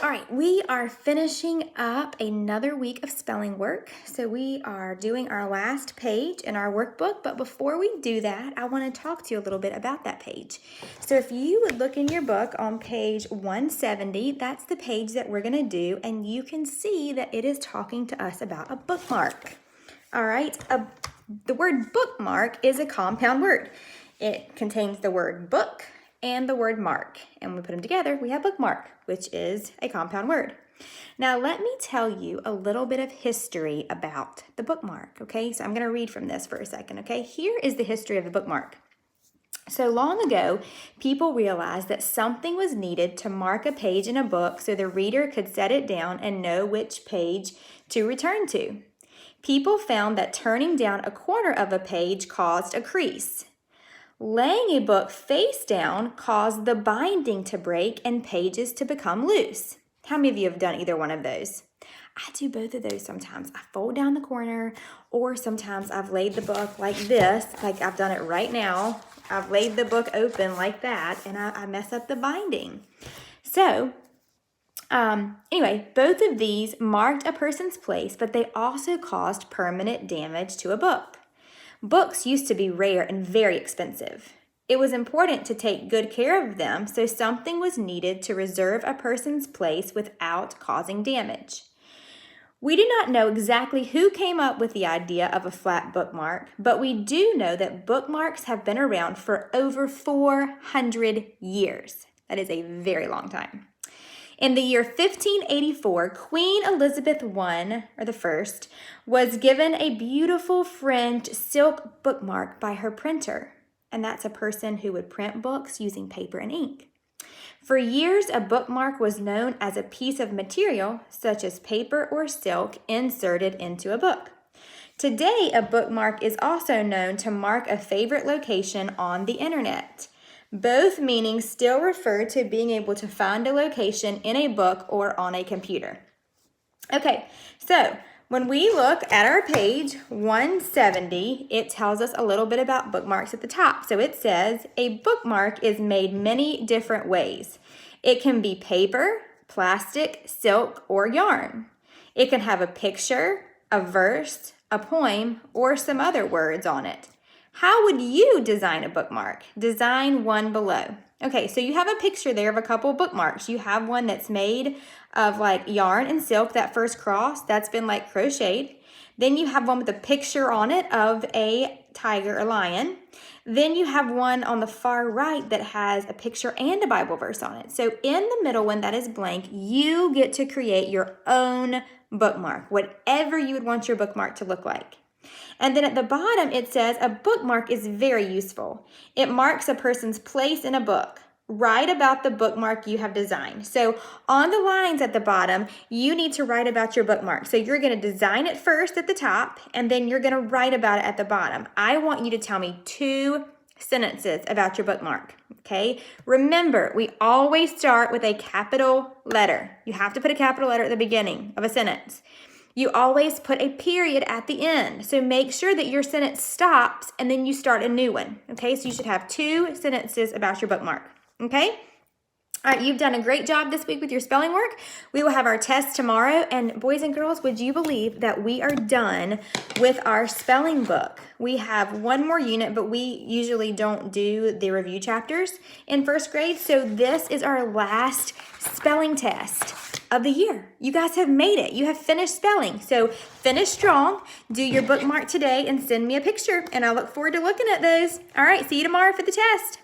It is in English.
All right, we are finishing up another week of spelling work. So we are doing our last page in our workbook, but before we do that, I want to talk to you a little bit about that page. So if you would look in your book on page 170, that's the page that we're going to do, and you can see that it is talking to us about a bookmark. All right, the word bookmark is a compound word. It contains the word book and the word mark, and when we put them together, we have bookmark, which is a compound word. Now, let me tell you a little bit of history about the bookmark, okay? So I'm going to read from this for a second, okay? Here is the history of the bookmark. So long ago, people realized that something was needed to mark a page in a book so the reader could set it down and know which page to return to. People found that turning down a corner of a page caused a crease. Laying a book face down caused the binding to break and pages to become loose. How many of you have done either one of those? I do both of those sometimes. I fold down the corner, or sometimes I've laid the book like this, like I've done it right now. I've laid the book open like that, and I mess up the binding. So, anyway, both of these marked a person's place, but they also caused permanent damage to a book. Books used to be rare and very expensive. It was important to take good care of them, so something was needed to reserve a person's place without causing damage. We do not know exactly who came up with the idea of a flat bookmark, but we do know that bookmarks have been around for over 400 years. That is a very long time. In the year 1584, Queen Elizabeth I, was given a beautiful French silk bookmark by her printer, and that's a person who would print books using paper and ink. For years, a bookmark was known as a piece of material, such as paper or silk, inserted into a book. Today, a bookmark is also known to mark a favorite location on the internet. Both meanings still refer to being able to find a location in a book or on a computer. Okay, so when we look at our page 170, it tells us a little bit about bookmarks at the top. So it says, a bookmark is made many different ways. It can be paper, plastic, silk, or yarn. It can have a picture, a verse, a poem, or some other words on it. How would you design a bookmark? Design one below. Okay, so you have a picture there of a couple bookmarks. You have one that's made of like yarn and silk, that first cross, that's been like crocheted. Then you have one with a picture on it of a tiger or lion. Then you have one on the far right that has a picture and a Bible verse on it. So in the middle one that is blank, you get to create your own bookmark, whatever you would want your bookmark to look like. And then at the bottom, it says a bookmark is very useful. It marks a person's place in a book. Write about the bookmark you have designed. So on the lines at the bottom, you need to write about your bookmark. So you're going to design it first at the top, and then you're going to write about it at the bottom. I want you to tell me 2 sentences about your bookmark, okay? Remember, we always start with a capital letter. You have to put a capital letter at the beginning of a sentence. You always put a period at the end. So make sure that your sentence stops and then you start a new one. Okay, so you should have 2 sentences about your bookmark. Okay? All right, you've done a great job this week with your spelling work. We will have our test tomorrow. And boys and girls, would you believe that we are done with our spelling book? We have one more unit, but we usually don't do the review chapters in first grade. So this is our last spelling test of the year. You guys have made it. You have finished spelling. So finish strong. Do your bookmark today and send me a picture. And I look forward to looking at those. All right, see you tomorrow for the test.